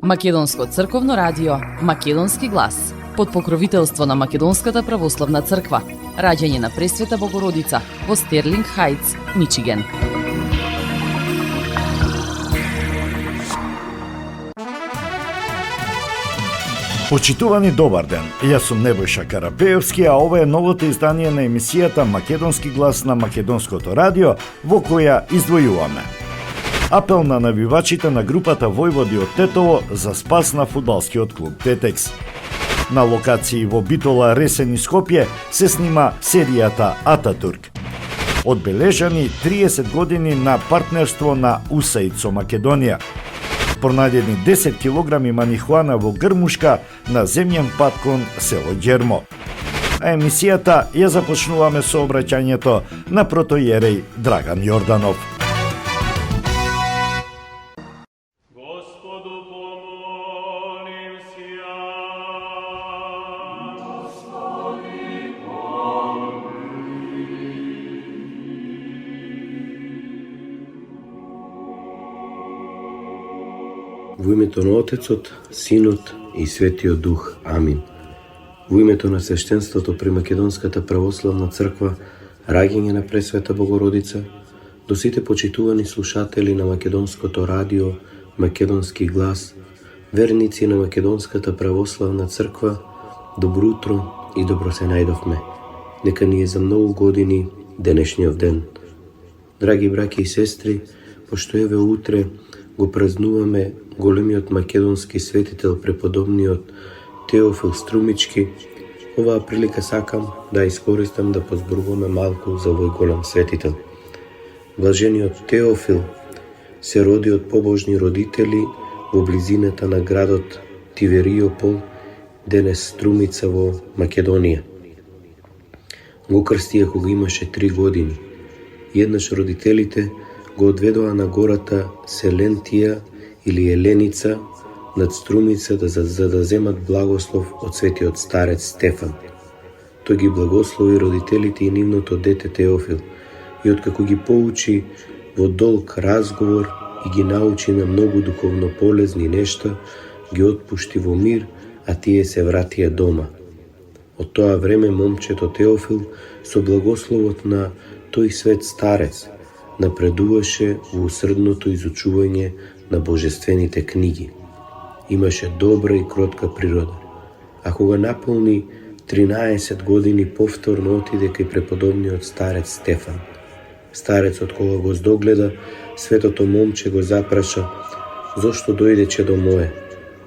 Македонско црковно радио, Македонски глас, под покровителство на Македонската православна црква, раѓање на Пресвета Богородица во Стерлинг Хајтс, Мичиген. Почитувани, добар ден. Јас сум Небојша Карапеевски, а ова е новото издание на емисијата Македонски глас на Македонското радио, во која издвојуваме апел на навивачите на групата Војводи од Тетово за спас на фудбалскиот клуб Тетекс. На локации во Битола, Ресен и Скопје се снима серијата Ататурк. Одбележани 30 години на партнерство на УСАИД со Македонија. Пронајдени 10 килограми манихуана во Грмушка на земјен пат кон село Ѓермо. А емисијата ја започнуваме со обраќањето на протоиерей Драган Јорданов. Во името на Отецот, Синот и Светиот Дух. Амин. Во името на свештенството при Македонската православна црква, раѓање на Пресвета Богородица, до сите почитувани слушатели на Македонското радио, Македонски глас, верници на Македонската православна црква, добро утро и добро се најдовме. Нека ни е за многу години денешниот ден. Драги браќи и сестри, пошто еве утре го празнуваме големиот македонски светител, преподобниот Теофил Струмички, оваа прилика сакам да искористам да позборуваме малку за овој голем светител. Блажениот Теофил се роди од побожни родители во близината на градот Тивериопол, денес Струмица во Македонија. Го крстија кога имаше 3 години. Еднаш родителите го одведоа на гората Селентија или Еленица над Струмица за да земат благослов од светиот старец Стефан. Тој ги благослови родителите и нивното дете Теофил и откако ги поучи во долг разговор и ги научи на многу духовно полезни нешта, ги отпушти во мир, а тие се вратија дома. Од тоа време момчето Теофил со благословот на тој свет старец напредуваше во усрдното изучување на божествените книги. Имаше добра и кротка природа. А кога наполни 13 години, повторно отиде кај преподобниот старец Стефан. Старецот кога го здогледа, светото момче го запраша: "Зошто дојдече до моје?"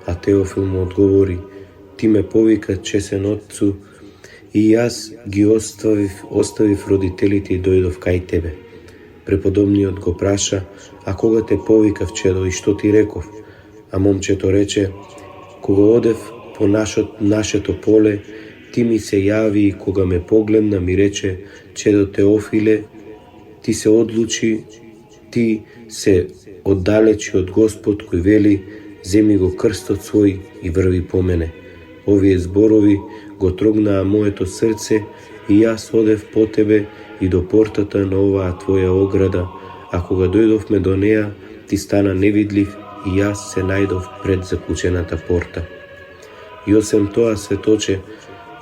А Теофил му одговори: "Ти ме повика, чесен отцу, и јас ги оставив родителите и дојдов кај тебе." Преподобниот го праша: "А кога те повикав, чедо, и што ти реков?" А момчето рече: "Кога одев по нашето поле, ти ми се јави и кога ме погледна ми рече: чедо Теофиле, ти се одлучи, ти се оддалечи од Господ кој вели: земи го крстот свој и врви по мене." Овие зборови го трогнаа моето срце и јас одев по тебе и до портата на оваа твоја ограда, а кога дојдовме до неа, ти стана невидлив и јас се најдов пред заклучената порта. И освен тоа, светоче,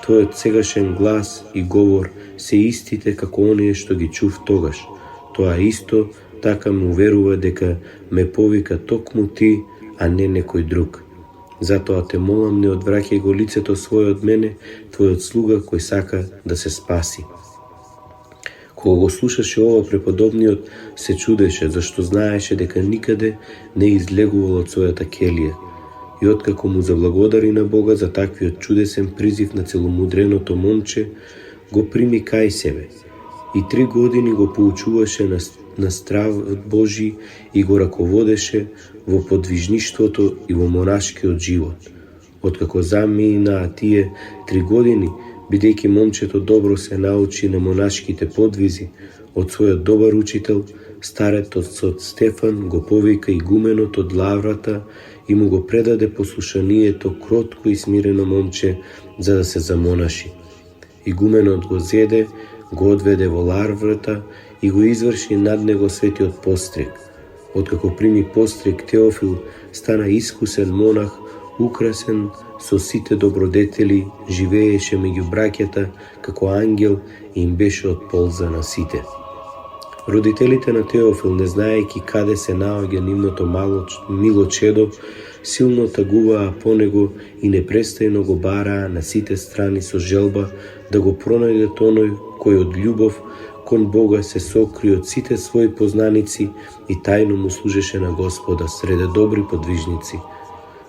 твојот сегашен глас и говор се истите како оние што ги чув тогаш. Тоа исто така му верува дека ме повика токму ти, а не некој друг. Затоа те молам, не одвраќај го лицето своје од мене, твојот слуга кој сака да се спаси. Кога го слушаше ова, преподобниот се чудеше, зашто знаеше дека никаде не излегувал од својата келија. И откако му заблагодари на Бога за таквиот чудесен призив на целомудреното момче, го прими кај себе. И 3 години го поучуваше на стравот Божи и го раководеше во подвижништвото и во монашкиот живот. Откако заминаа тие 3 години, бидејќи момчето добро се научи на монашките подвизи, од својот добар учител, старецот Стефан го повика игуменот од лаврата и му го предаде послушанието кротко и смирено момче за да се замонаши. Игуменот го зеде, го одведе во лаврата и го изврши над него светиот постриг. Откако прими постриг, Теофил стана искусен монах, украсен со сите добродетели, живееше меѓу браќата како ангел и им беше од полза на сите. Родителите на Теофил, не знаејќи каде се наоѓа нивното мило чедо, силно тагуваа по него и непрестајно го бараа на сите страни со желба да го пронајдат оној кој од љубов кон Бога се сокри од сите своји познаници и тајно му служеше на Господа среде добри подвижници.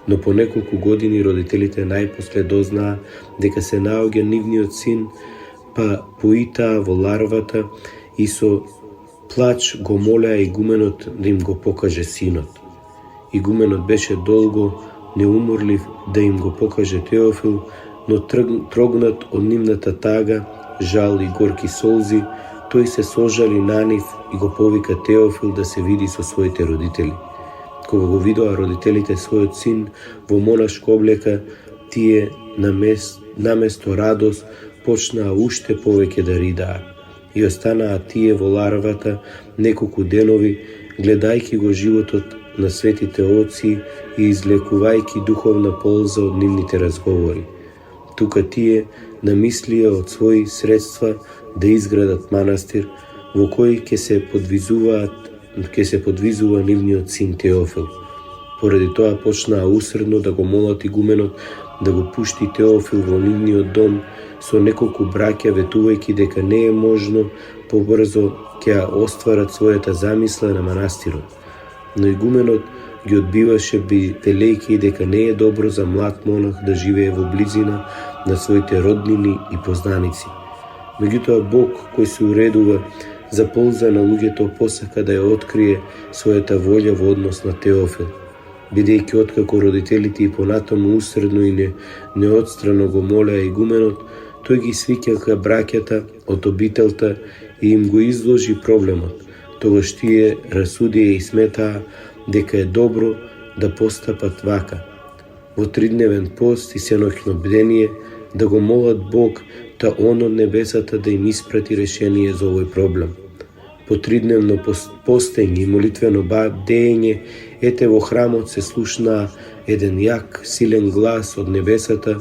Но по неколку години родителите најпосле дознаа дека се наоѓа нивниот син, па поитаа во ларвата и со плач го молеа игуменот да им го покаже синот. Игуменот беше долго неуморлив да им го покаже Теофил, но трогнат од нивната тага, жал и горки солзи, тој се сожали на нив и го повика Теофил да се види со своите родители. Кога го видоа родителите својот син во монашка облека, тие наместо радост почнаа уште повеќе да ридаа. И останаа тие во ларвата неколку денови, гледајќи го животот на светите оци и излекувајќи духовна полза од нивните разговори. Тука тие намислија од своји средства да изградат манастир во кој ќе се подвизува нивниот син Теофил. Поради тоа почнаа усредно да го молат игуменот да го пушти Теофил во нивниот дом со неколку браќа, ветувајќи дека не е можно побрзо ќе остварат својата замисла на манастирот. Но игуменот ги одбиваше, велејќи дека не е добро за млад монах да живее во близина на своите роднини и познаници. Меѓутоа Бог, кој се уредува за полза на луѓето, посака да ја открие својата волја во однос на Теофил. Бидејќи откако родителите и понатаму усредно и неотстрано го молеа игуменот, тој ги свиќаха браќата од обителта и им го изложи проблемот. Тогаш тие расудија и сметаа дека е добро да постапат вака. Во 3-дневен пост и сеноќно бдение да го молат Бог та Он од небесата да им испрати решение за овој проблем. По 3-дневно постење и молитвено бдење, ете во храмот се слушнаа еден јак, силен глас од небесата,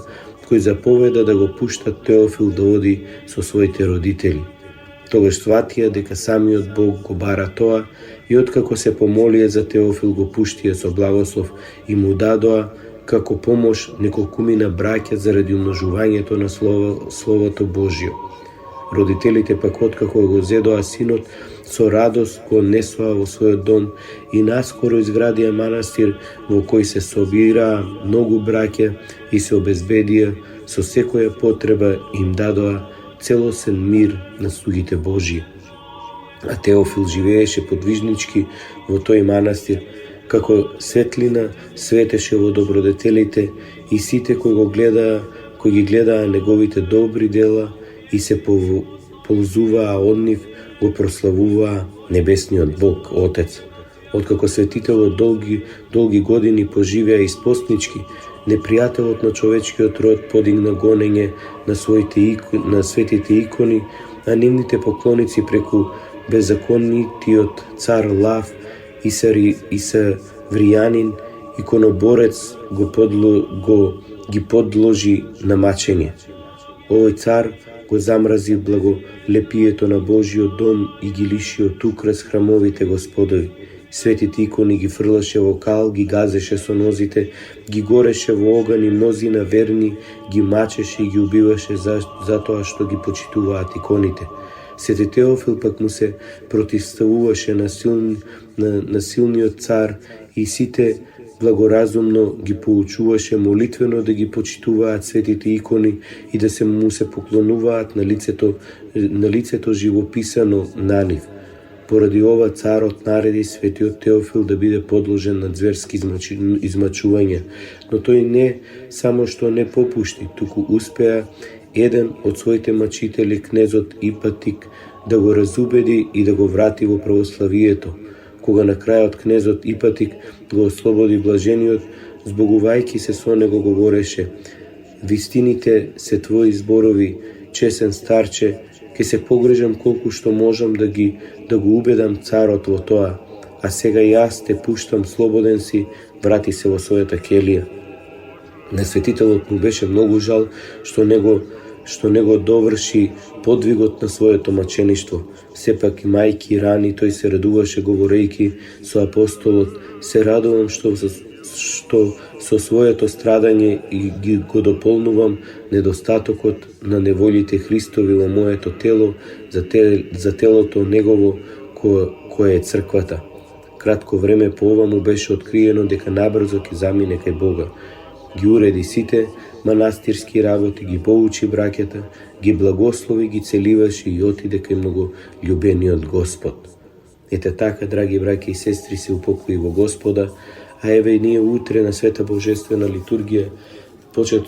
кој заповеда да го пуштат Теофил да оди со своите родители. Тогаш сватија дека самиот Бог го бара тоа и откако се помолија за Теофил го пуштија со благослов и му дадоа како помош неколкумина браќа заради умножувањето на Словото Божјо. Родителите пак откако го зедоа синот, со радост го несоа во својот дом и наскоро изградија манастир во кој се собираа многу браќа и се обезбедија со секоја потреба им дадоа целосен мир на слугите Божји. А Теофил живееше подвижнички во тој манастир, како светлина светеше во добродетелите и сите кои ги гледаа неговите добри дела и се ползуваа од нив, го прославуваа небесниот Бог, Отец. Откако светителот долги години поживеа испостнички, непријателот на човечкиот род подигна гонење на светите икони, а нивните поклоници преку беззаконитиот цар Лав Исавријанин, иконоборец, ги подложи на мачење. Овој цар го замрази благолепието на Божиот дом и ги лиши од украс храмовите господови. Светите икони ги фрлаше во кал, ги газеше со нозите, ги гореше во оган и мнозина верни ги мачеше и ги убиваше затоа што ги почитуваат иконите. Свети Теофил пак му се противставуваше на силниот цар и сите благоразумно ги поучуваше молитвено да ги почитуваат светите икони и да му се поклонуваат на лицето живописано на нив. Поради ова царот нареди светиот Теофил да биде подложен на зверски измачувања, но тој не само што не попушти, туку успеа еден од своите мачители, кнезот Ипатик, да го разубеди и да го врати во православието. Кога на крајот кнезот Ипатик го ослободи блажениот, збогувајќи се со него говореше: "Вистините се твои зборови, чесен старче, ке се погрежам колку што можам да го убедам царот во тоа, а сега јас те пуштам слободен си, врати се во својата келија. На светителот му беше многу жал што не го доврши подвигот на своето мачеништво. Сепак имајќи рани, тој се радуваше говорејќи со апостолот: се радувам што со своето страдање и ги го дополнувам недостатокот на неволите Христови во моето тело за телото негово кое е црквата. Кратко време по ова му беше откриено дека набрзо ќе замине кај Бога. Ги уреди сите манастирски работи, ги поучи браќата, ги благослови, ги целиваше и отиде кај многу љубениот Господ. Ете така, драги браќи и сестри, се упокои во Господа, а еве и ние утре на Света Божествена литургија,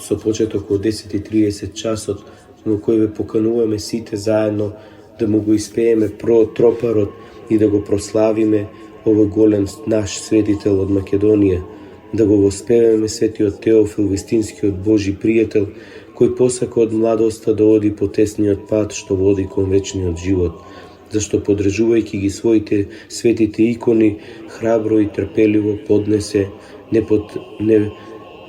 со почеток од 10:30 часот, во кој ве покануваме сите заедно да му го испееме тропарот и да го прославиме овој голем наш светител од Македонија, да го воспеваме светиот Теофил, вистинскиот Божи пријател, кој посака од младоста да оди по тесниот пат што води кон вечниот живот, зашто подржувајќи ги своите светите икони, храбро и трпеливо поднесе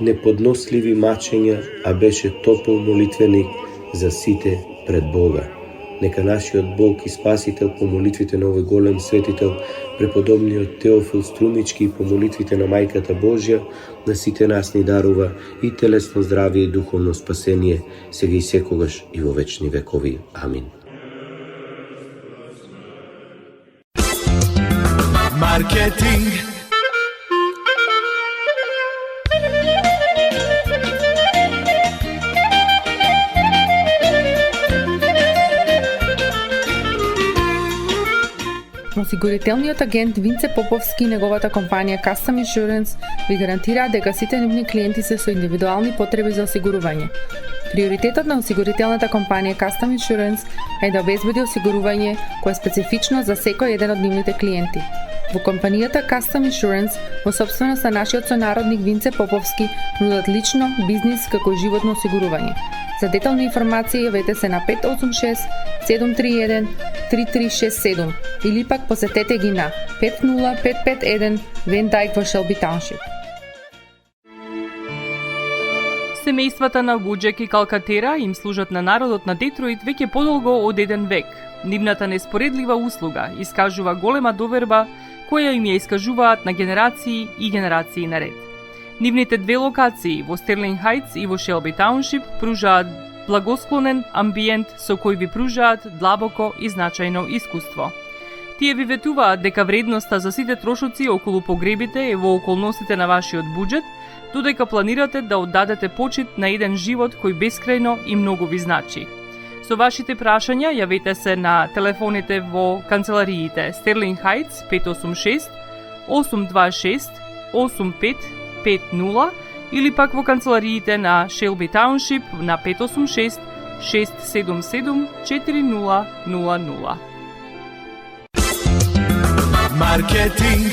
неподносливи мачења, а беше топол молитвеник за сите пред Бога. Нека нашиот Бог и Спасител по молитвите на овој голем светител, преподобниот Теофил Струмички, и по молитвите на Мајката Божја, на сите нас ни дарува и телесно здравие и духовно спасение, сега и секогаш и во вечни векови. Амин. Маркетинг. Осигурителниот агент Винце Поповски и неговата компанија Custom Insurance ви гарантираат дека сите нивни клиенти се со индивидуални потреби за осигурување. Приоритетот на осигурителната компанија Custom Insurance е да обезбеди осигурување кое е специфично за секој еден од нивните клиенти. Во компанијата Custom Insurance, во собственост на нашиот сонародник Винце Поповски, нудат лично, бизнис како и животно осигурување. За детални информации јавете се на 586 731 3367 или пак посетете ги на 50551 Вен Дайк во Шелби Тауншип. Семејствата на Вуџек и Калкатера им служат на народот на Детройт веќе подолго од 1 век. Нивната неспоредлива услуга искажува голема доверба која им ја искажуваат на генерации и генерации наред. Нивните две локации во Стерлинг Хајтс и во Шелби Тауншип пружаат благосклонен амбиент со кој ви пружаат длабоко и значајно искуство. Тие ви ветуваат дека вредноста за сите трошоци околу погребите е во околностите на вашиот буџет, додека планирате да оддадете почит на еден живот кој бескрајно и многу ви значи. Со вашите прашања јавете се на телефоните во канцелариите Стерлинг Хајтс 586 826 8550 или пак во канцелариите на Шелби Тауншип на 586 677 4000. Маркетинг.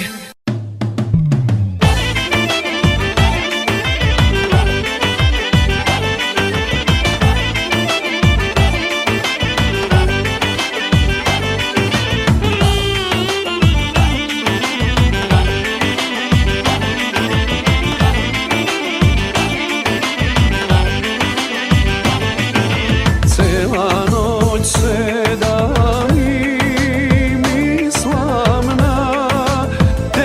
Te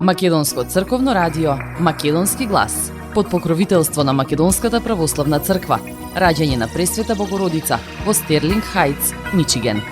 Македонско црковно радио Македонски глас под покровителство на Македонската православна црква. Раѓање на Пресвета Богородица во Стерлинг Хајтс, Мичиген.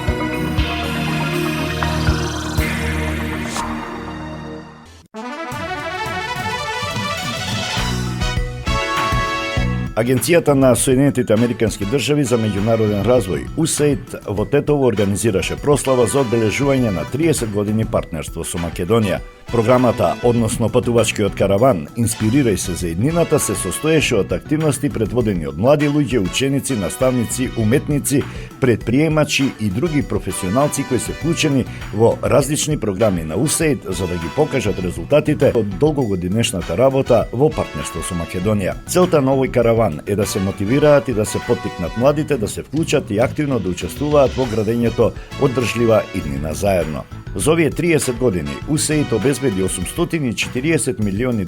Агенцијата на Соединетите Американски држави за меѓународен развој, USAID, во Тетово организираше прослава за одбележување на 30 години партнерство со Македонија. Програмата, односно патувачкиот караван Инспирирај се за иднината, се состоеше од активности предводени од млади луѓе, ученици, наставници, уметници, предприемачи и други професионалци кои се вклучени во различни програми на USAID за да ги покажат резултатите од долгогодинешната работа во партнерство со Македонија. Целта на овој караван е да се мотивираат и да се поттикнат младите да се вклучат и активно да учествуваат во градењето одржлива иднина заедно. За овие 30 години USAID обезбеди $840 милиони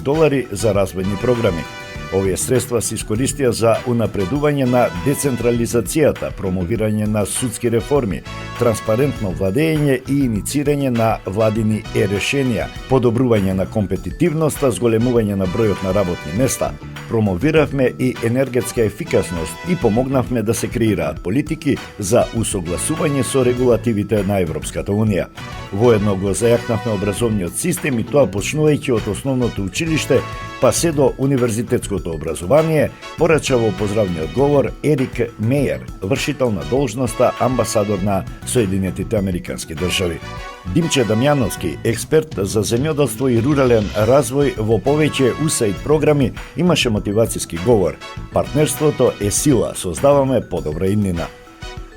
за развојни програми. Овие средства се искористија за унапредување на децентрализацијата, промовирање на судски реформи, транспарентно владење и иницирање на владини решенија, подобрување на компетитивноста, зголемување на бројот на работни места. Промовиравме и енергетска ефикасност и помогнавме да се креираат политики за усогласување со регулативите на Европската Унија. Воедно го зајакнавме образовниот систем и тоа почнувајќи од основното училиште па се до универзитетското образование, порача во поздравниот говор Ерик Мејер, вршител на должноста амбасадор на Соединетите Американски држави. Димче Дамјановски, експерт за земјоделство и рурален развој во повеќе USAID програми, имаше мотивацијски говор. Партнерството е сила, создаваме подобра иднина.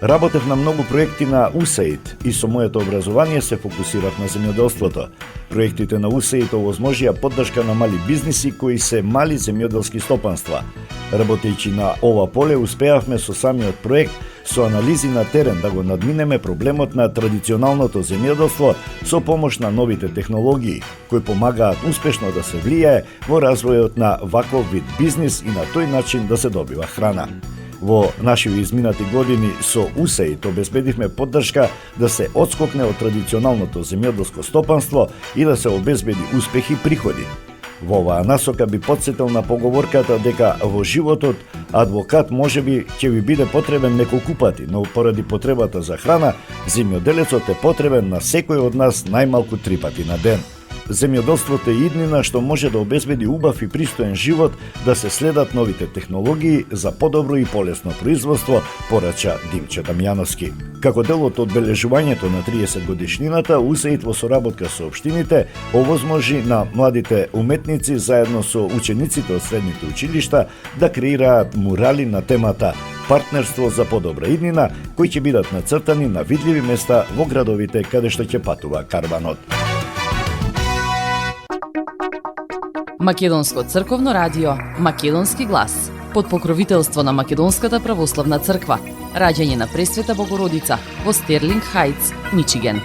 Работев на многу проекти на USAID и со моето образование се фокусирав на земјоделството. Проектите на USAID овозможија поддршка на мали бизниси кои се мали земјоделски стопанства. Работејќи на ова поле успеавме со самиот проект со анализи на терен да го надминеме проблемот на традиционалното земјоделство со помош на новите технологии, кои помагаат успешно да се влијае во развојот на ваков вид бизнис и на тој начин да се добива храна. Во нашите изминати години со USAID обезбедивме поддршка да се отскокне од традиционалното земјоделско стопанство и да се обезбеди успех и приходи. Во оваа насока би потсетил на поговорката дека во животот адвокат можеби ќе ви биде потребен неколку пати, но поради потребата за храна, земјоделецот е потребен на секој од нас најмалку 3 пати на ден. Земјоделството е иднина што може да обезбеди убав и пристоен живот, да се следат новите технологии за подобро и полесно производство, порача Димче Дамјановски. Како дел од одбележувањето на 30 годишнината, USAID во соработка со општините овозможи на младите уметници заедно со учениците од средните училишта да креираат мурали на темата партнерство за подобра иднина, кои ќе бидат нацртани на видливи места во градовите каде што ќе патува карванот. Македонско црковно радио Македонски глас под покровителство на Македонската православна црква. Раѓање на Пресвета Богородица во Стерлинг Хајтс, Мичиген.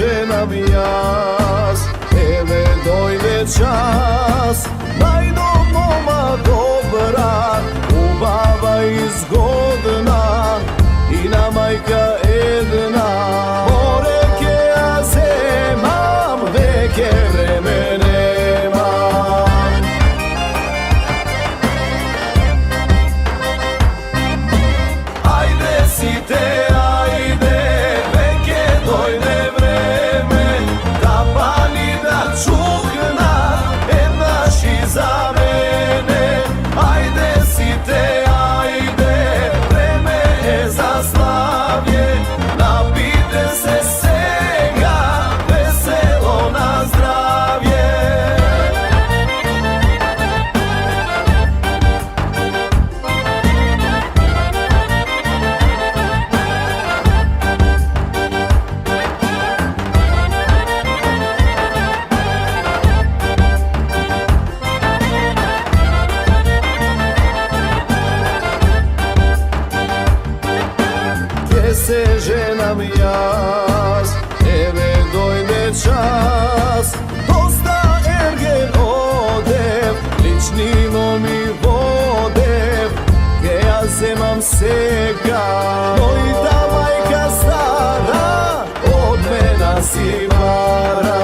Ženam jaz, ele dojde čas, najdo moma dobra, ubava i zgodna, i na majka jedna. Moreke ja zemam, veke vreme nemam. Ajde si te, ajde, veke dojde za mene, ajde si te, ajde, vreme je za slavlje, napite se sega, veselo na zdravlje. сега. Мојта мајка стара од мене си бара.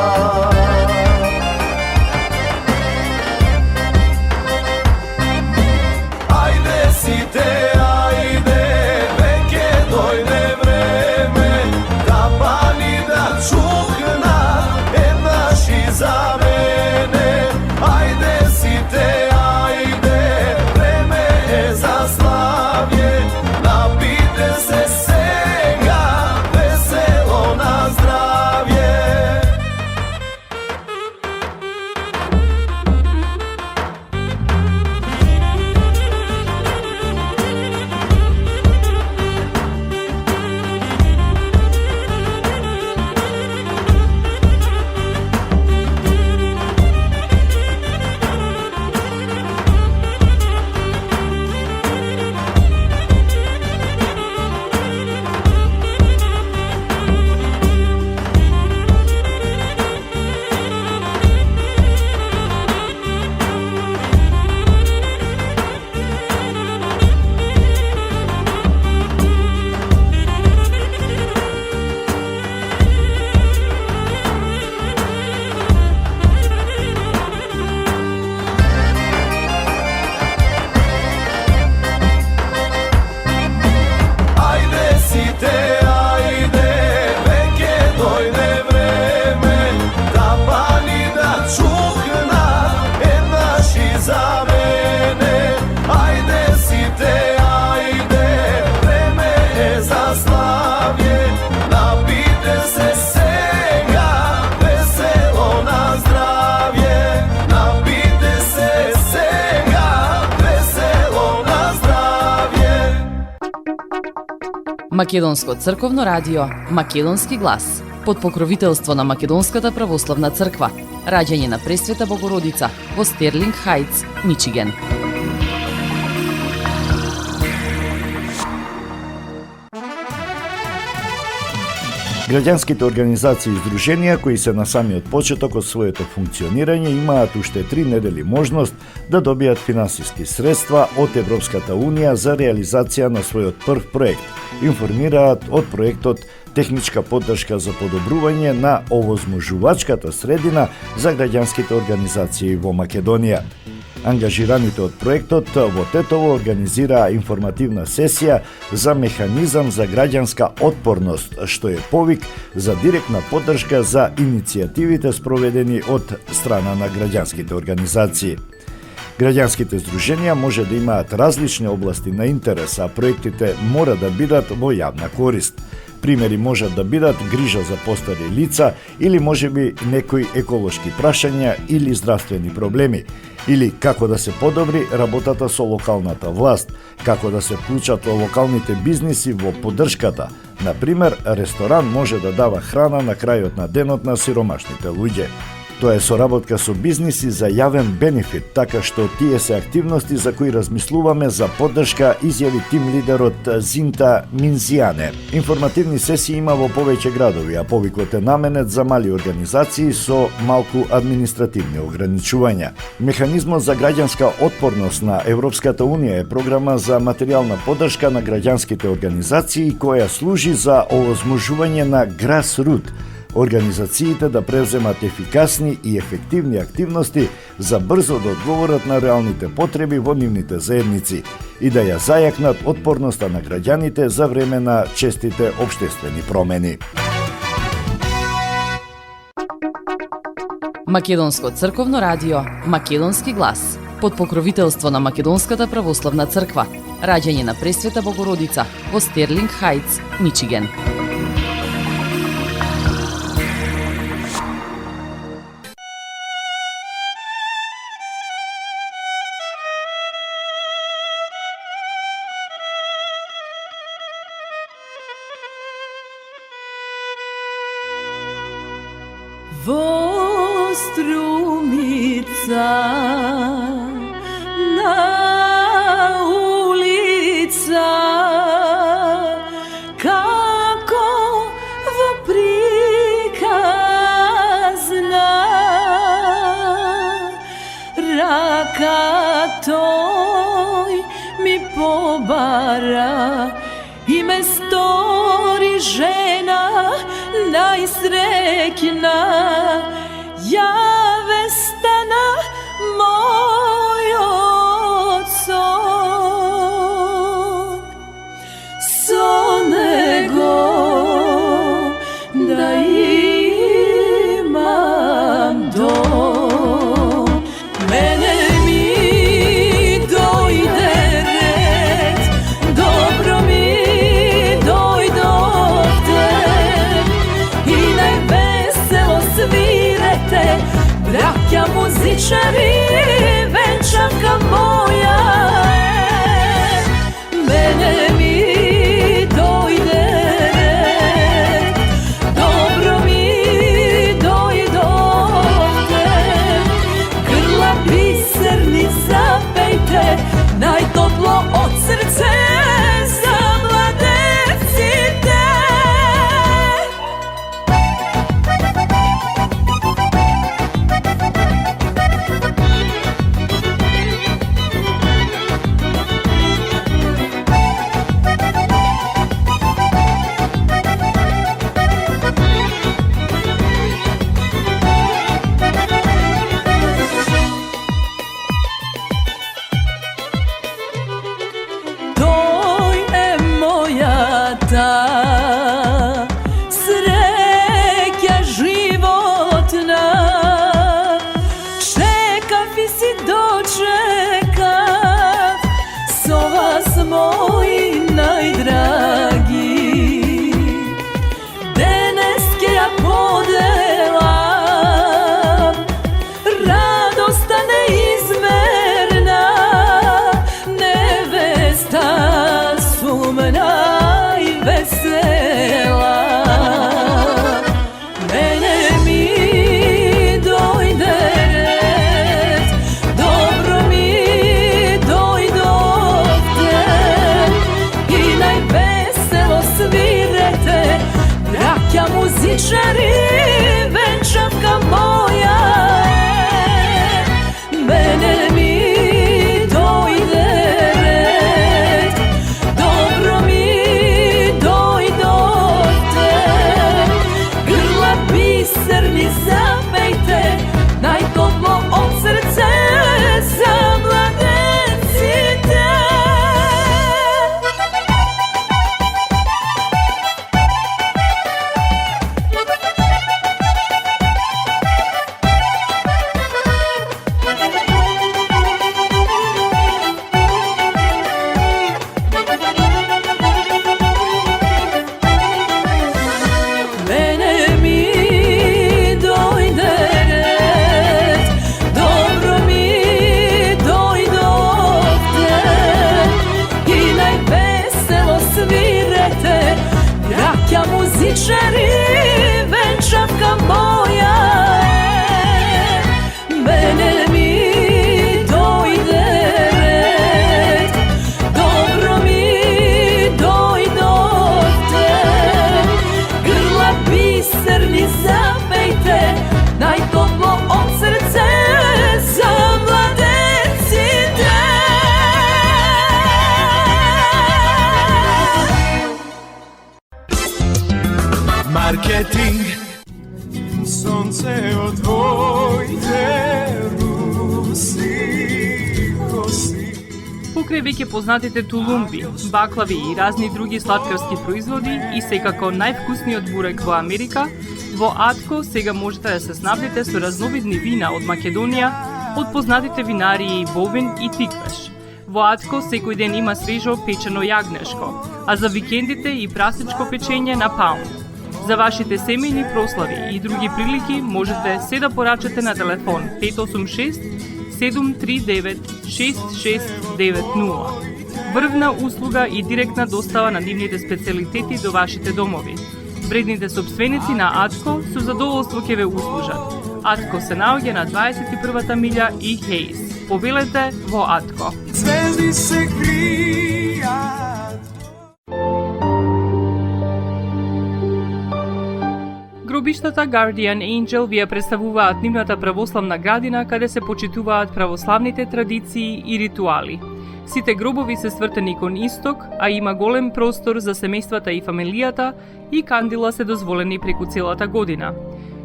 Ајде сите, ајде, веќе дојде време да пали да чухна еднаш и за мене. Ајде сите, ајде, време е за славје, напите се сега, весело на здравје. Ајде сите, ајде, веќе дојде време да пали да чухна еднаш и за мене. Ајде сите, ајде, време е за славје, напите се сега, весело на здравје. Напите се сега, весело на здравје. Македонско црковно радио Македонски глас под покровителство на Македонската православна црква. Раѓање на Пресвета Богородица во Стерлинг Хајтс, Мичиген. Граѓанските организации и здруженија кои се на самиот почеток од своето функционирање имаат уште 3 недели можност да добијат финансиски средства од Европската Унија за реализација на својот прв проект. Информираат од проектот Техничка поддршка за подобрување на овозможувачката средина за граѓанските организации во Македонија. Ангажираните од проектот во Тетово организираа информативна сесија за механизам за граѓанска отпорност, што е повик за директна поддршка за иницијативите спроведени од страна на граѓанските организации. Граѓанските здруженија може да имаат различни области на интерес, а проектите мора да бидат во јавна корист. Примери можат да бидат грижа за постари лица или можеби некои еколошки прашања или здравствени проблеми, или како да се подобри работата со локалната власт, како да се вклучат во локалните бизниси во поддршката. Например, ресторан може да дава храна на крајот на денот на сиромашните луѓе. Тоа е соработка со бизниси за јавен бенефит, така што тие се активности за кои размислуваме за поддршка, изјави тим лидерот Зинта Минзијане. Информативни сесии има во повеќе градови, а повикот е наменет за мали организации со малку административни ограничувања. Механизмот за граѓанска отпорност на Европската Унија е програма за материјална поддршка на граѓанските организации која служи за овозможување на grassroot организациите да превземат ефикасни и ефективни активности за брзо да одговорат на реалните потреби во нивните заедници и да ја зајакнат отпорноста на граѓаните за време на честите општествени промени. Македонско црковно радио Македонски глас под покровителство на Македонската православна црква. Раѓање на Пресвета Богородица во Стерлинг Хајтс, Мичиген. Во струмица на улица, како во приказна рака тој ми pobara i me stori žena najsrećna, ja vestana moj otcom. Sonego da imam dom, mene mi dojde red, dobro mi dojdovte i najveselo svirete, braća muzičari, venčanka moja mene mi dojde red, dobro mi dojdovte, grla biserni zapejte, najtoplo od srce za mladecite. Doj je moja ta sreća životna, čekaf i si dočekaf, so vas moji najdragi, deneske ja podelam, radosta neizmerna, nevesta sumna i vesela. Mene mi dojde red, dobro mi dojdovte i najveselo svirete, braća muzičari, venčanka moja mene mi dojde red, dobro mi dojdovte, grla biserni zapejte, najtoplo od srce za mladecite. Mene mi dojde red, dobro mi dojdovte i najveselo svirete, braća muzičari, venčanka moja mene mi dojde red, dobro mi dojdovte, grla biserni zapejte, najtoplo od srce za mladecite. Marketing, sonce od tvojte rusi kosi. Покрај веќе познатите тулумби, баклави и разни други сладкарски производи и секако највкусниот бурек во Америка, во Атко сега можете да се снабдите со разновидни вина од Македонија, од познатите винарии Бовин и Тиквеш. Во Атко секој ден има свежо печено јагнешко, а за викендите и прасечко печење на паунд. За вашите семејни прослави и други прилики можете се да порачате на телефон 586 739 6690. Врвна услуга и директна достава на нивните специјалитети до вашите домови. Вредните собственици на Атко со задоволство ќе ве услужат. Атко се наоѓа на 21-та милја и Хейс. Повелете во Атко. Звезди се кријат. Гробиштата Guardian Angel ви ја представуваат нивната православна градина каде се почитуваат православните традиции и ритуали. Сите гробови се свртени кон исток, а има голем простор за семејствата и фамилијата и кандила се дозволени преку целата година.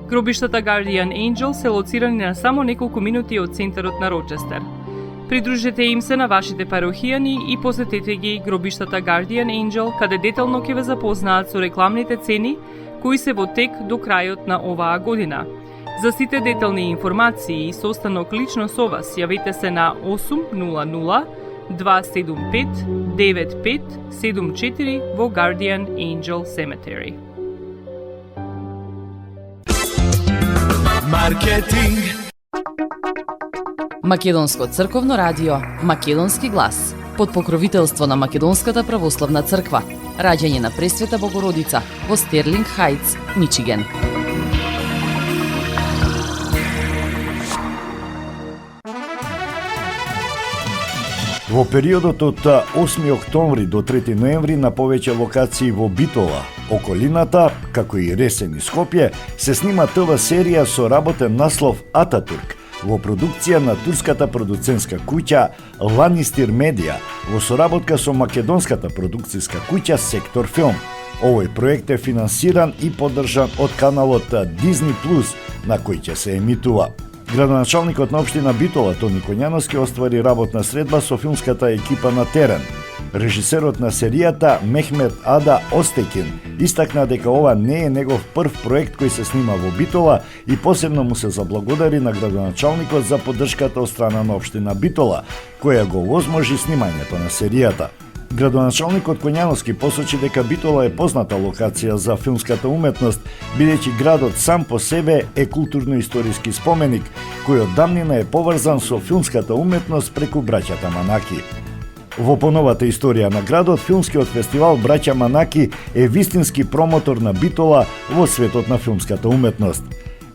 Гробиштата Guardian Angel се лоцирани на само неколку минути од центарот на Рочестер. Придружете им се на вашите парохијани и посетете ги гробиштата Guardian Angel, каде детално ќе ве запознаат со рекламните цени кои се во тек до крајот на оваа година. За сите детални информации и состанок лично со вас, јавете се на 800 275 9574 во Guardian Angel Cemetery. Маркетинг. Македонско црковно радио Македонски глас под покровителство на Македонската православна црква. Раѓање на Пресвета Богородица во Стерлинг Хајтс, Мичиген. Во периодот од 8 октомври до 3 ноември на повеќе локации во Битола, околината, како и Ресен и Скопје, се снима ТВ серија со работен наслов Ататурк, во продукција на турската продуцентска куќа Ланистир Медија, во соработка со македонската продукцијска куќа Сектор Филм. Овој проект е финансиран и поддржан од каналот Disney Plus, на кој ќе се емитува. Градоначалникот на општина Битола Тони Коњановски оствари работна средба со филмската екипа на терен. Режисерот на серијата Мехмет Ада Остекин истакна дека ова не е негов прв проект кој се снима во Битола и посебно му се заблагодари на градоначалникот за поддршката од страна на општина Битола, која го овозможи снимањето на серијата. Градоначалникот Коњановски посочи дека Битола е позната локација за филмската уметност, бидејќи градот сам по себе е културно-историски споменик, кој од давнина е поврзан со филмската уметност преку браќата Манаки. Во поновата историја на градот, филмскиот фестивал Браќа Манаки е вистински промотор на Битола во светот на филмската уметност.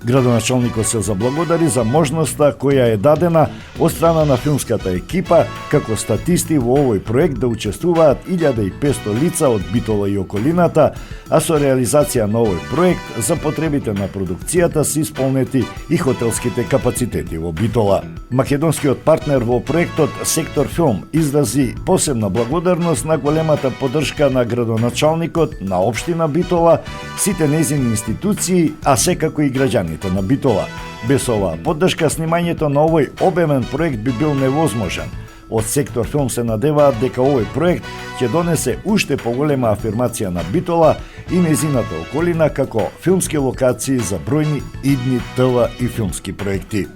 Градоначалникот се заблагодари за можноста која е дадена од страна на филмската екипа како статисти во овој проект да учествуваат 1500 лица од Битола и околината, а со реализација на овој проект за потребите на продукцијата се исполнети и хотелските капацитети во Битола. Македонскиот партнер во проектот Сектор Филм изрази посебна благодарност на големата поддршка на градоначалникот на општина Битола, сите нејзини институции, а секако и граѓаните на Битола. Без оваа поддршка снимањето на овој обемен проект би бил невозможен. Од Сектор Филм се надеваат дека овој проект ќе донесе уште поголема афирмација на Битола и нејзината околина како филмски локации за бројни идни ТВ и филмски проекти.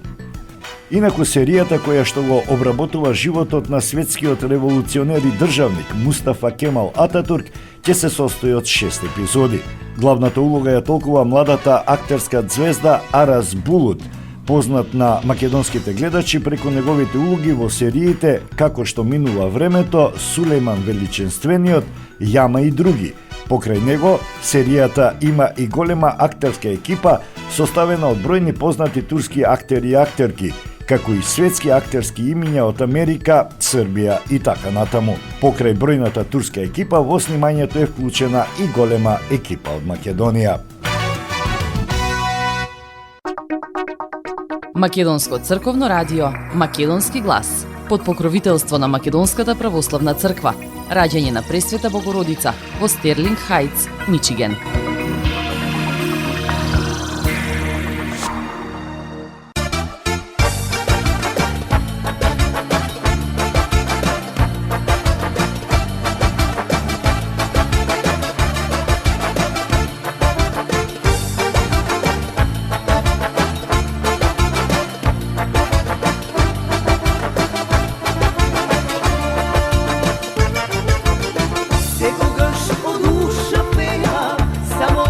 Инаку серијата која што го обработува животот на светскиот револуционер и државник Мустафа Кемал Ататурк ќе се состои од 6 епизоди. Главната улога ја толкува младата актерска звезда Араз Булут, познат на македонските гледачи преку неговите улоги во сериите Како што минува времето, Сулејман Величенствениот, Јама и други. Покрај него, серијата има и голема актерска екипа составена од бројни познати турски актери и актерки, како и светски актерски имиња од Америка, Србија и така натаму. Покрај бројната турска екипа во снимањето е вклучена и голема екипа од Македонија. Македонско црковно радио Македонски глас под покровителство на Македонската православна црква. Раѓање на Пресвета Богородица во Стерлинг Хајтс, Мичиген. Секогаш од уша пеа само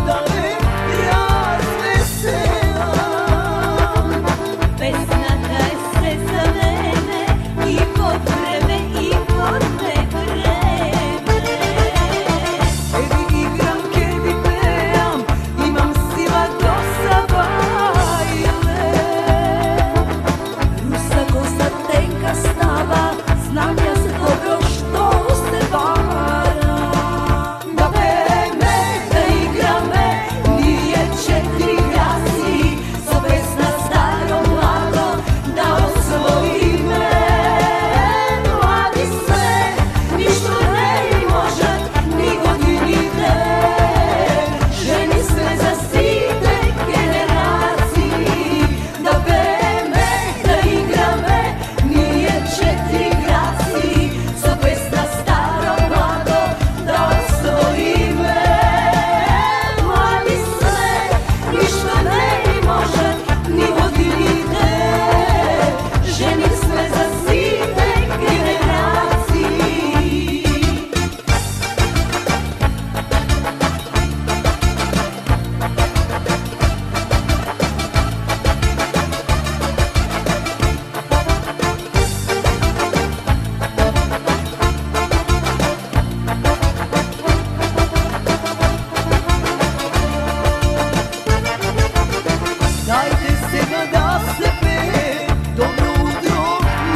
Сега да се пее добро утро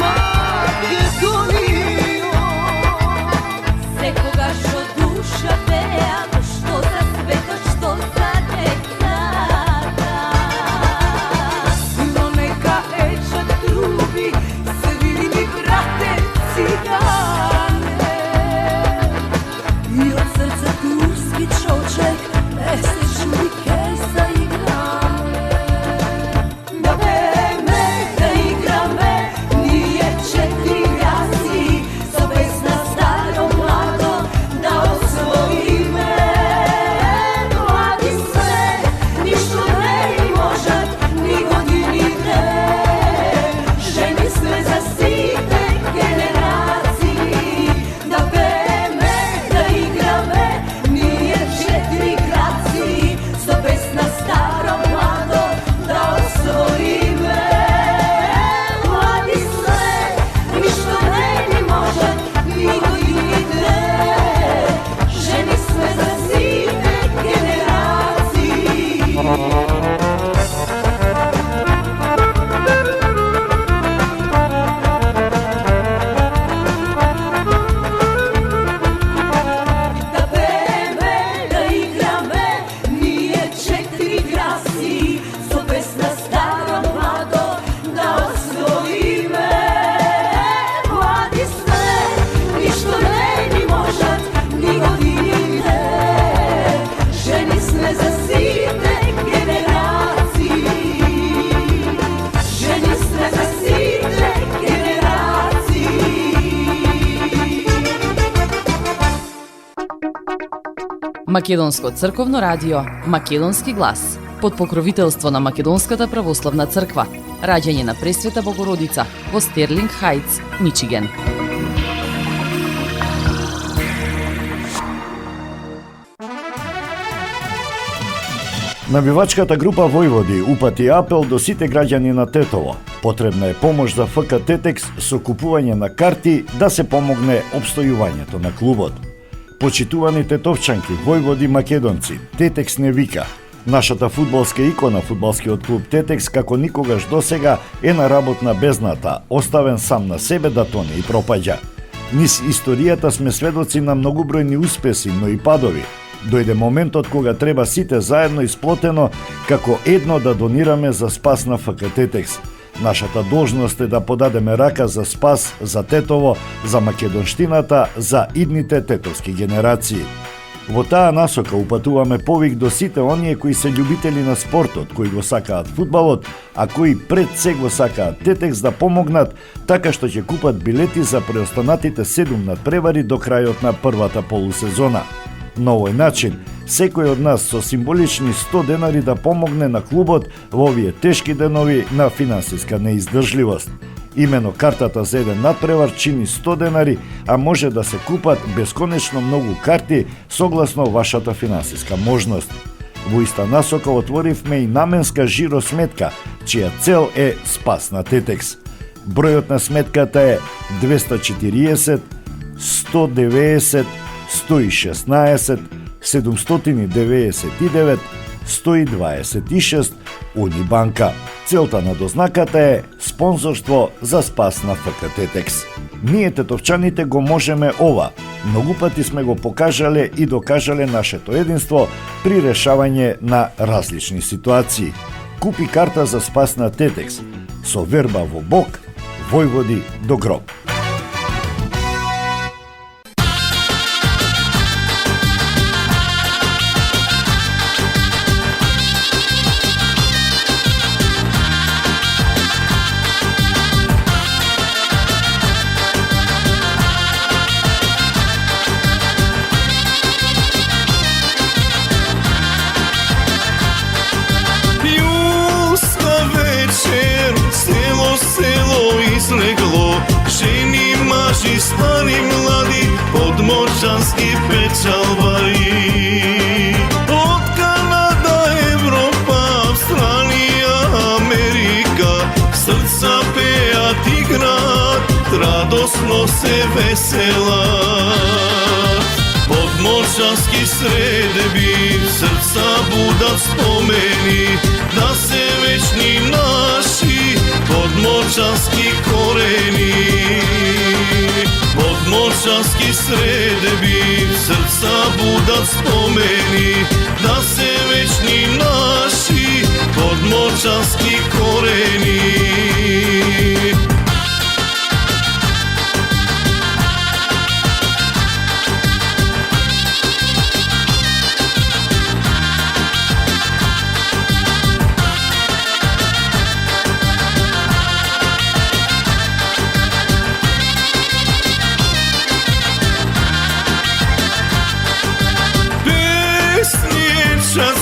Македонијо. Секогаш од душа пеам, што за светот, што за децата. Но нека ечат труби, свири ми брате цигане. И од срца турски човек не се чуди кај заиграме. Да пееме, да играме, ние четири јаси, со песна старо младо да освоиме. Млади сме, ништо не ни можат, ни годините. Жени сме за сите генерации. Да пееме, да играме, ние четири краци, со песна старо младо да освоиме. Млади сме, ништо не ни можат, ни годините. Жени сме за сите генерации. Да пееме, да играме, ние четири краси, со песна старо младо да освоиме. Млади сме, ништо не ни можат, ни годините. Жени сме за сите генерации. Жени сме за сите генерации. Македонско црковно радио Македонски глас под покровителство на Македонската православна црква. Раѓање на Пресвета Богородица во Стерлинг Хајтс, Мичиген. Навивачката група Војводи упати апел до сите граѓани на Тетово. Потребна е помош за ФК Тетекс со купување на карти да се помогне обстојувањето на клубот. Почитувани тетовчанки, Војводи, македонци, Тетекс не вика. Нашата фудбалска икона, фудбалскиот клуб Тетекс, како никогаш досега е на работна безната, оставен сам на себе да тоне и пропаѓа. Низ историјата сме сведоци на многобројни успеси, но и падови. Дојде моментот кога треба сите заедно и сплотено како едно да донираме за спас на ФК Тетекс. Нашата должност е да подадеме рака за спас за Тетово, за македонштината, за идните тетовски генерации. Во таа насока упатуваме повик до сите оние кои се љубители на спортот, кои го сакаат фудбалот, а кои пред се го сакаат Тетекс да помогнат, така што ќе купат билети за преостанатите 7 надпревари до крајот на првата полусезона. На овој начин, секој од нас со символични 100 денари да помогне на клубот во овие тешки денови на финансиска неиздржливост. Имено картата за еден надпревар чини 100 денари, а може да се купат бесконечно многу карти согласно вашата финансиска можност. Во иста насока отворивме и наменска жиро сметка, чија цел е спас на Тетекс. Бројот на сметката е 240 190 116 799 126 Унибанка. Целта на дознаката е спонзорство за спас на ФК Тетекс. Ние тетовчаните го можеме ова. Многу пати сме го покажале и докажале нашето единство при решавање на различни ситуации. Купи карта за спас на Тетекс. Со верба во Бог, Војводи до гроб. Жени, мажи, стари, млади, подморчански печалбари. Од Канада, Европа, Австралија, Америка, срца пеат, играат, радосно се веселат. Подморчански средеби, срца будат спомени, да се вечни на podmorčanski koreni. Podmorčanski sredebi, srca budat spomeni, da se večni naši podmorčanski koreni.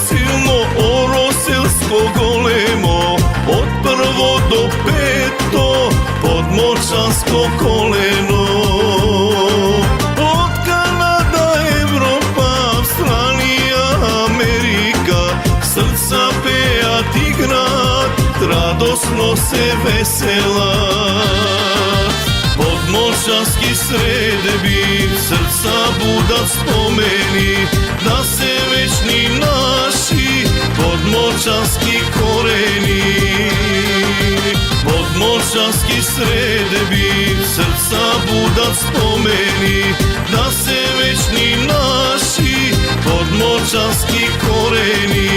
Silno oroselsko golemo, od prvo do peto, podmorčansko koleno. Od Kanada, Evropa, Avstralija, Amerika, srca pejat igrat, radosno se veselat. Podmorčanski sredebi, srca budat spomeni, da se večni naši podmorčanski koreni. Podmorčanski sredebi, srca budat spomeni, da se večni naši podmorčanski koreni.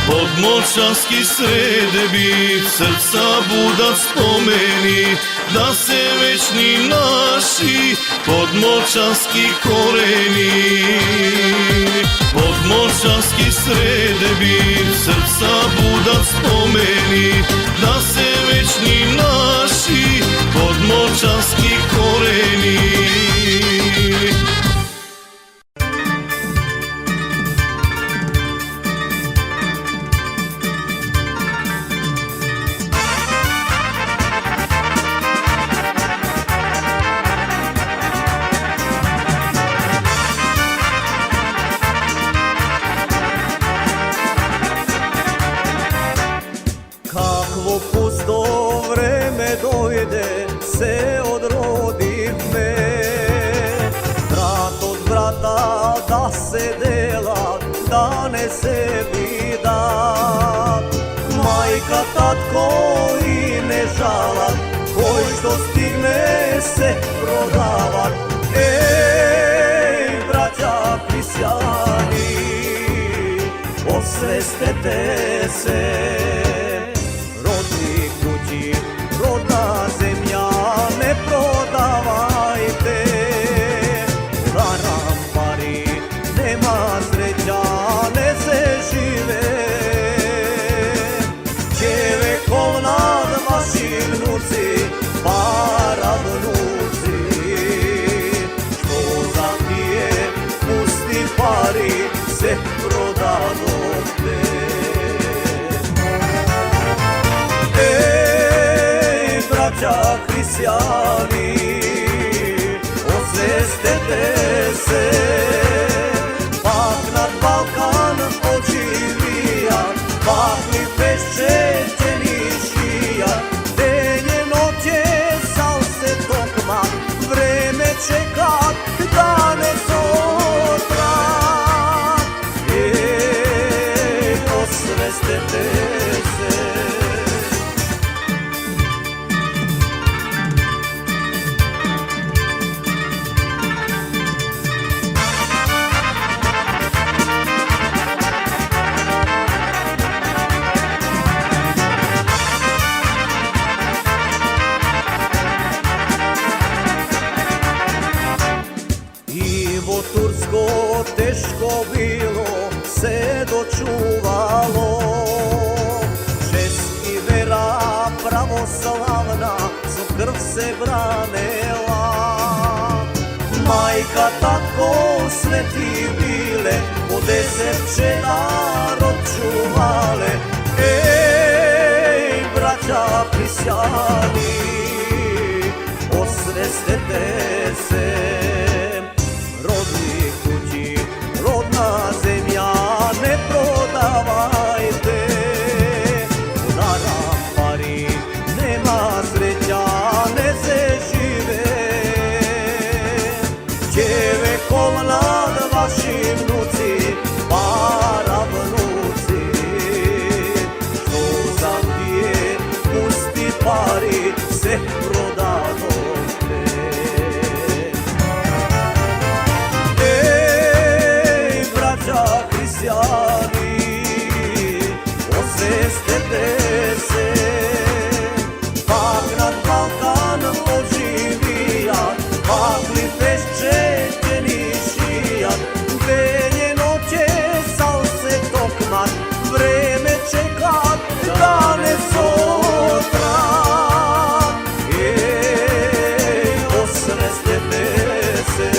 Podmorčanski sredebi, srca budat spomeni, da se večni naši podmorčanski koreni. Podmorčanski sredebi, srca budat spomeni, da se večni naši podmorčanski koreni. Se odrodi me, brat od brata da se dela, da ne sebi da. Majka, tatko i ne žalat, koji što stigne se prodavat. Ej, braća hrišćani, osvestite se, rodni kući, rodna zemlja, ne prodavajte. Haram pari, nema sreća, ne se žive. Čevekov nad vaši vnuci, para vnuci. Što za tije pusti pari se prodadote. Braća hrišćani, osvestite se, pak nad Balkan oživija, pak mi peščećeni šija, denje noće sal se tokma, vreme čekat dane sutra. Osvestite se. Tursko teško bilo se dočuvalo, čest i vera pravoslavna su krv se branila. Majka, tako sveti bile, po 10 će narod čuvale. Ej, braća hrišćani, osvestite se, rodni kući, християни, освестете се, пак над Балкан оживият, пак ли пещетени шият, ден и ноќе сал се токнат, време чекат да не сотрат. Освестете се.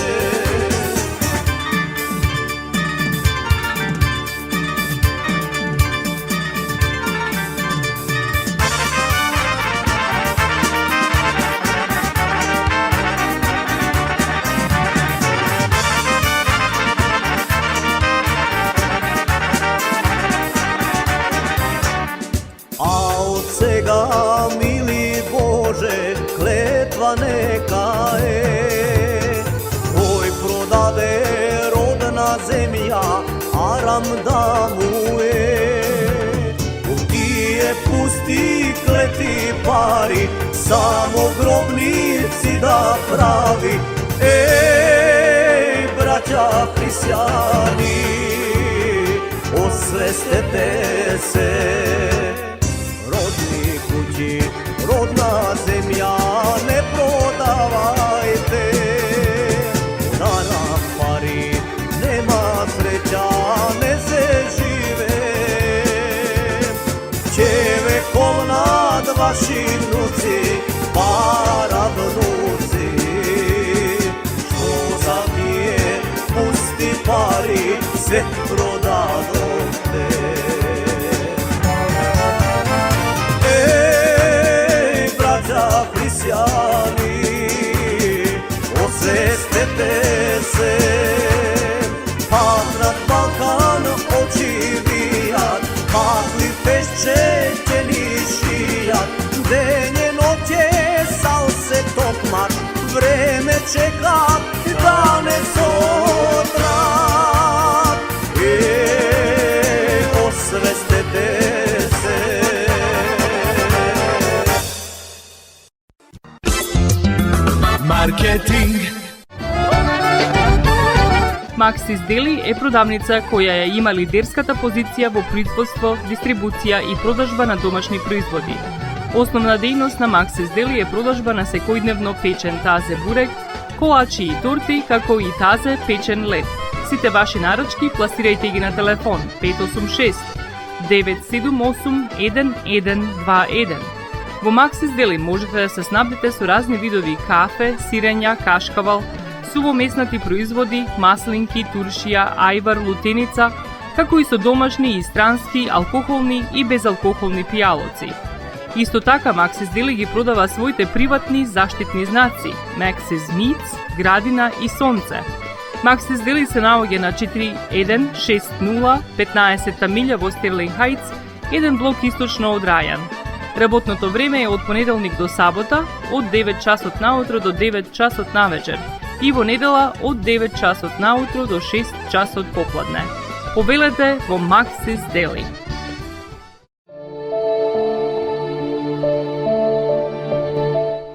Сега, мили Боже, клетва нека е, кој продаде родна земја, арам да му е. От тие пусти клети пари, само гробници да прави. Еј, браќа християни, освестете се. Родна земја не продавајте, дарам пари, нема среќа, не се живе. Ќе вековнат ваши внуци, пара внуци, што за тие пусти пари се продадовте. Християни, освестете се, пак над Балкан оживият, пак ли пещетени шият, ден и ноќе сал се токнат, време чекат да не сотрат. Освестете се. Маркетинг. Максис Дели е продавница која ја има лидерската позиција во производство, дистрибуција и продажба на домашни производи. Основна дејност на Максис Дели е продажба на секојдневно печен тазе бурек, колачи и торти, како и тазе печен лед. Сите ваши наручки пласирајте ги на телефон 586 978 1121. Во Максис Дели можете да се снабдите со разни видови кафе, сирења, кашкавал, сувомеснати производи, маслинки, туршија, ајвар, лутеница, како и со домашни и странски, алкохолни и безалкохолни пијалоци. Исто така Максис Дели ги продава своите приватни заштитни знаци Максис Meats, Градина и Сонце. Максис Дели се наоѓа на 4160 15-та милја во Стерлинг Хајтс, еден блок источно од Рајан. Работното време е од понеделник до сабота, од 9 часот наутро до 9 часот навечер и во недела од 9 часот наутро до 6 часот попладне. Повелете во Максис Дели.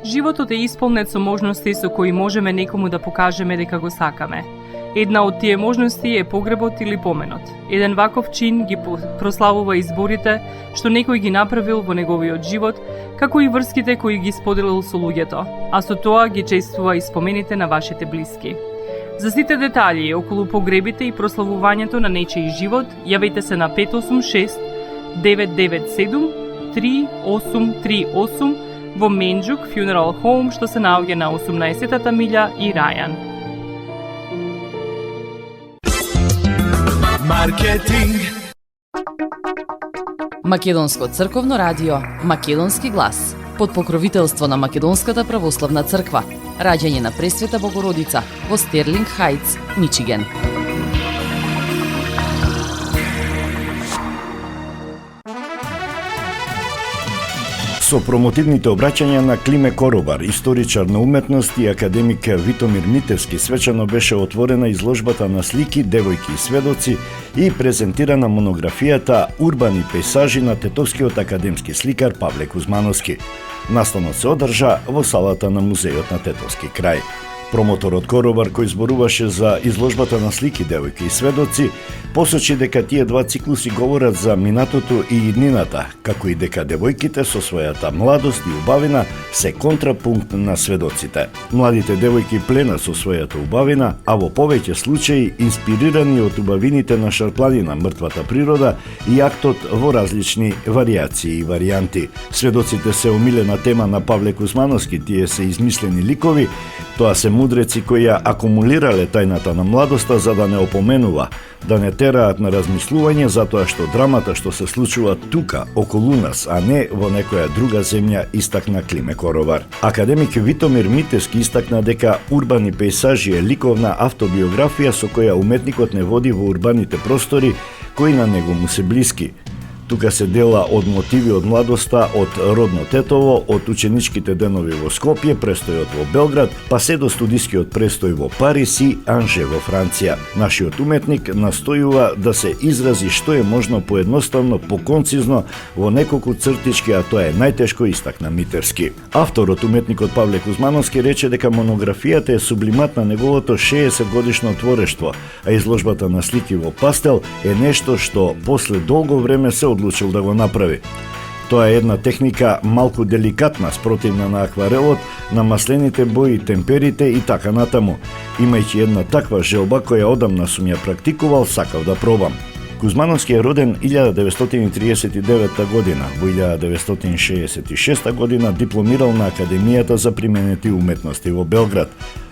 Животот е исполнет со можности со кои можеме некому да покажеме дека го сакаме. Една од тие можности е погребот или поменот. Еден ваков чин ги прославува изборите што некој ги направил во неговиот живот, како и врските кои ги споделил со луѓето, а со тоа ги чествува и спомените на вашите блиски. За сите детали околу погребите и прославувањето на нечиј живот, јавете се на 586 997 3838 во Менџук Funeral Home, што се наоѓа на 18-та милја и Рајан. Маркетинг. Македонско црковно радио, Македонски глас, под покровителство на Македонската православна црква, раѓање на Пресвета Богородица во Стерлинг Хајтс, Мичиген. Со промотивните обраќања на Климе Коробар, историчар на уметност и академик Витомир Митевски, свечано беше отворена изложбата на слики, девојки и сведоци и презентирана монографијата Урбани пейсажи на тетовскиот академски сликар Павле Кузмановски. Настанот се одржа во салата на Музејот на Тетовски крај. Промоторот Коробар, кој зборуваше за изложбата на слики, девојки и сведоци, посочи дека тие два циклуси говорат за минатото и иднината, како и дека девојките со својата младост и убавина се контрапункт на сведоците. Младите девојки пленат со својата убавина, а во повеќе случаи инспирирани од убавините на Шарпланина, мртвата природа и актот во различни варијации и варијанти. Сведоците се омилена тема на Павле Кузмановски, тие се измислени ликови, тоа се мудреци кои ја акумулирале тајната на младоста за да не опоменува, да не тераат на размислување за тоа што драмата што се случува тука, околу нас, а не во некоја друга земја, истакна Климе Коробар. Академик Витомир Митевски истакна дека урбани пейсажи е ликовна автобиографија со која уметникот не води во урбаните простори кои на него му се блиски. Тука се дела од мотиви од младоста, од родно Тетово, од ученичките денови во Скопје, престојот во Белград, па се до студискиот престој во Париз и Анже во Франција. Нашиот уметник настојува да се изрази што е можно поедноставно, поконцизно, во неколку цртички, а тоа е најтешко, истакна Митевски. Авторот, уметникот Павле Кузмановски, рече дека монографијата е сублимат на неговото 60-годишно творештво, а изложбата на слики во пастел е нешто што после долго време се одлучил да го направи. Тоа е една техника малку деликатна, спротивна на акварелот, на маслените бои, темперите и така натаму. Имајќи една таква желба која одамна сум ја практикувал, сакав да пробам. Кузмановски е роден 1939 година. Во 1966 година дипломирал на Академијата за применети уметности во Белград.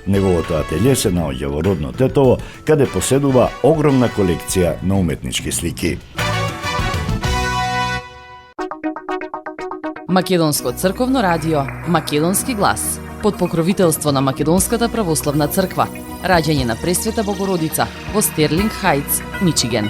Неговото ателје се наоѓа во родно Тетово, каде поседува огромна колекција на уметнички слики. Македонско црковно радио, Македонски глас, под покровителство на Македонската православна црква, раѓање на Пресвета Богородица во Стерлинг Хајтс, Мичиген.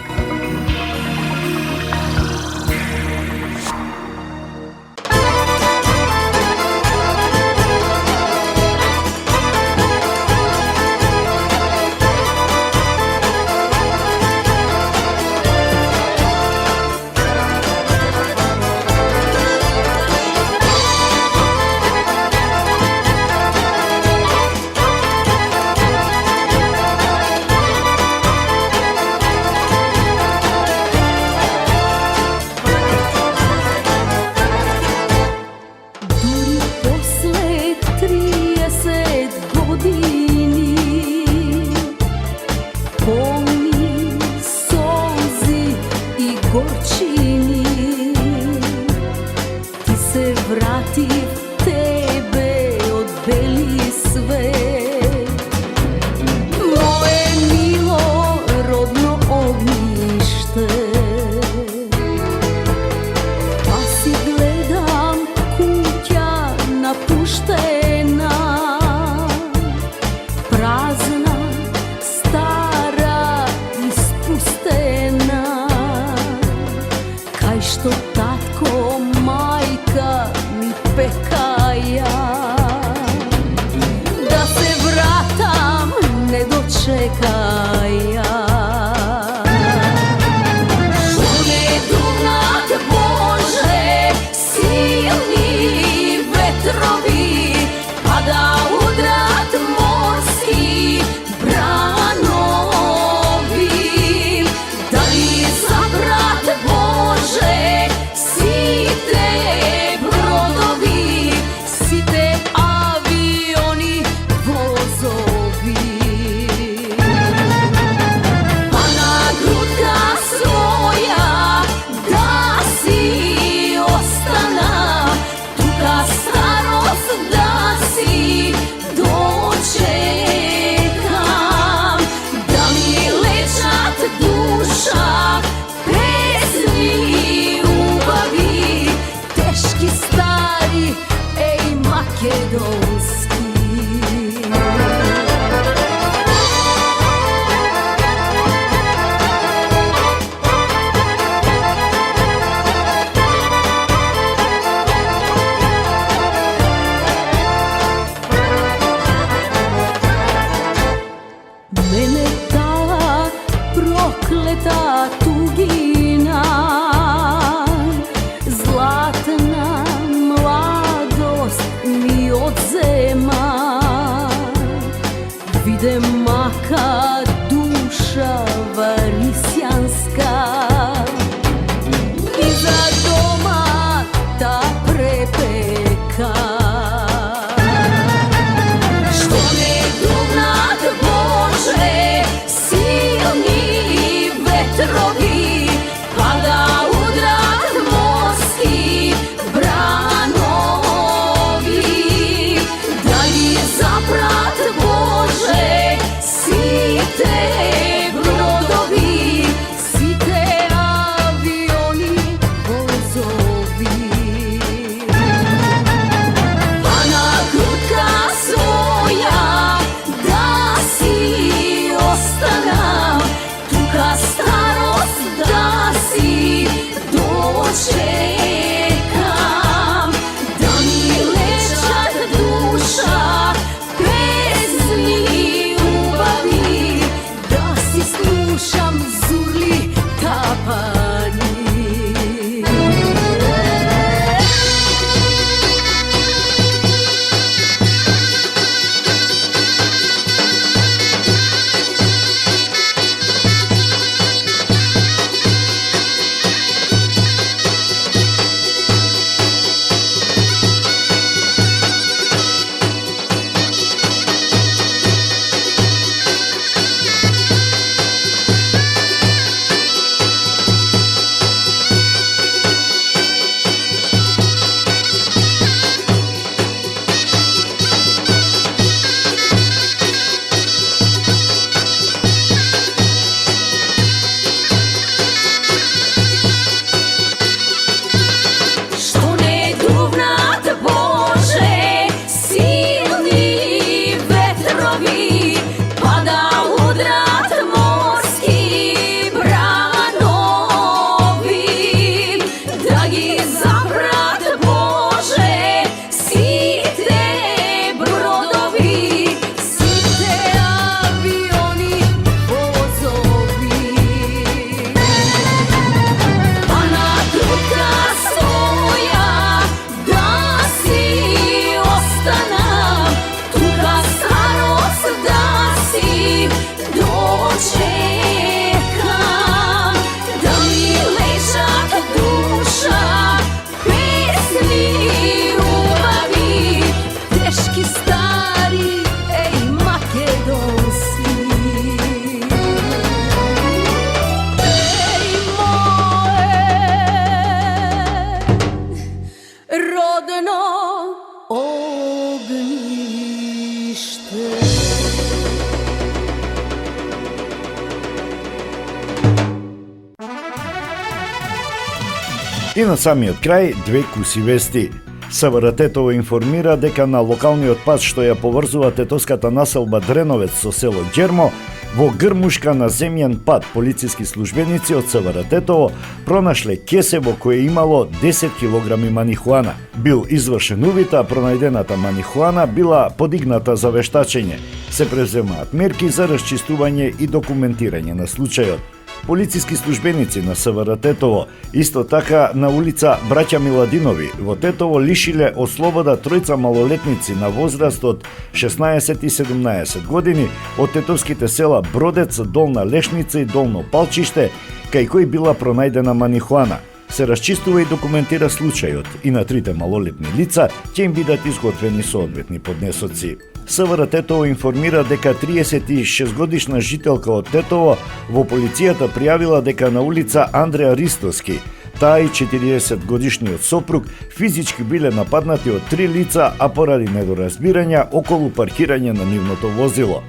И на самиот крај, две куси вести. СВР Тетово информира дека на локалниот пат што ја поврзува тетовската населба Дреновец со село Ѓермо, во грмушка на земјен пат полициски службеници од СВР Тетово пронашле кесе во кое имало 10 килограми манихуана. Бил извршен увид, а пронајдената манихуана била подигната за вештачење. Се преземаат мерки за расчистување и документирање на случајот. Полициски службеници на СВР Тетово, исто така на улица Браќа Миладинови, во Тетово лишиле од слобода тројца малолетници на возраст од 16 и 17 години од тетовските села Бродец, Долна Лешница и Долно Палчиште, кај кои била пронајдена манихуана. Се расчистува и документира случајот и на трите малолетни лица ќе им бидат изготвени соодветни поднесоци. СВР Тетово информира дека 36 годишна жителка од Тетово во полицијата пријавила дека на улица Андреа Ристовски, таа и 40 годишниот сопруг физички биле нападнати од 3 лица, а поради недоразбирања околу паркирање на нивното возило.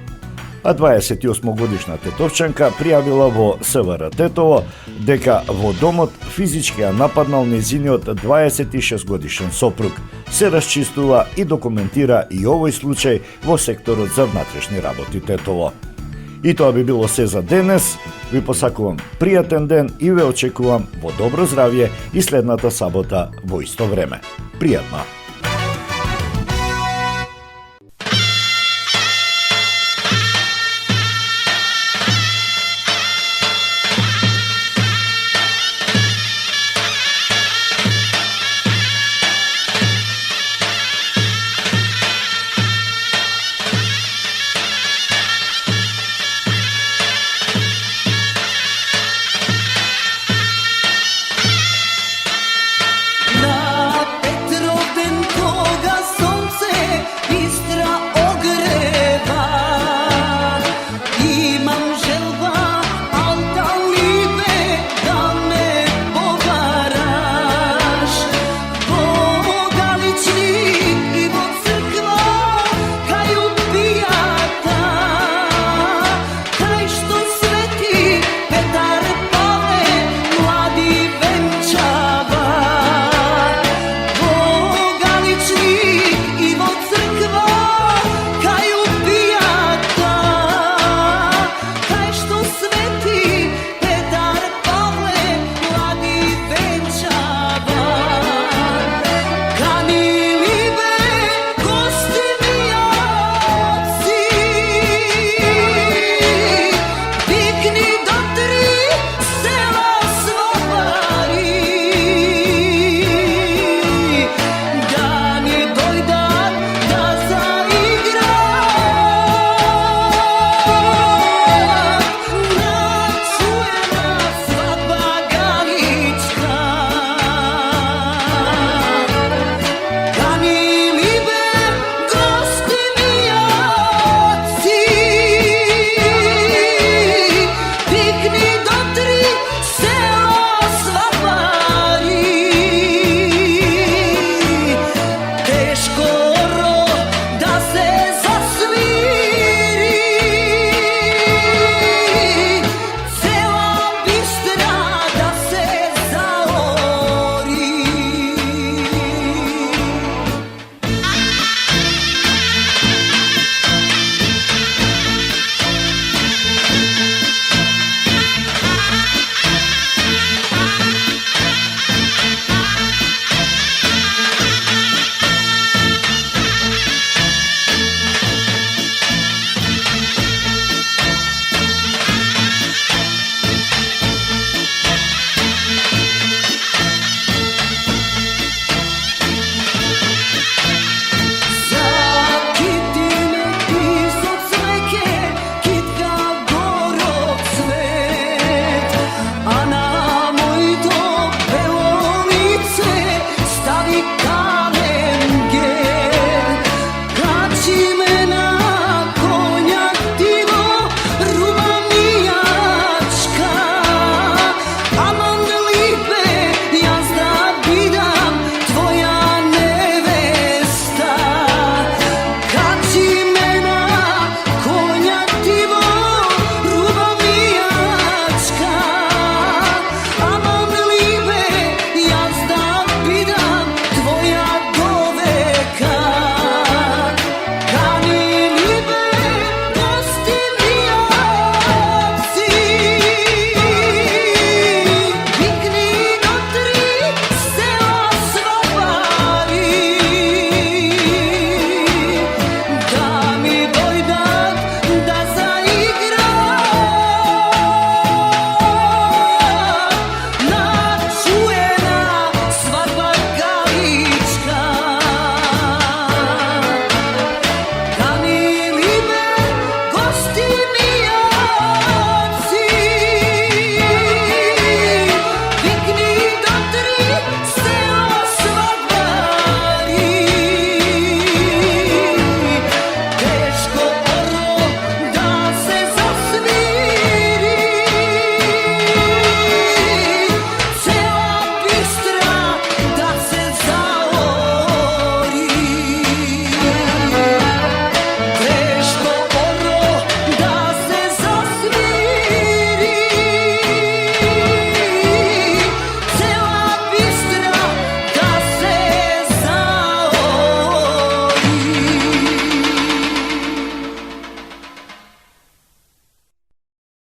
А 28 годишна тетовчанка пријавила во СВР Тетово дека во домот физички ја нападнал нејзиниот 26 годишен сопруг. Се расчистува и документира и овој случај во секторот за внатрешни работи Тетово. И тоа би било се за денес. Ви посакувам пријатен ден и ве очекувам во добро здравје и следната сабота во исто време. Пријатно!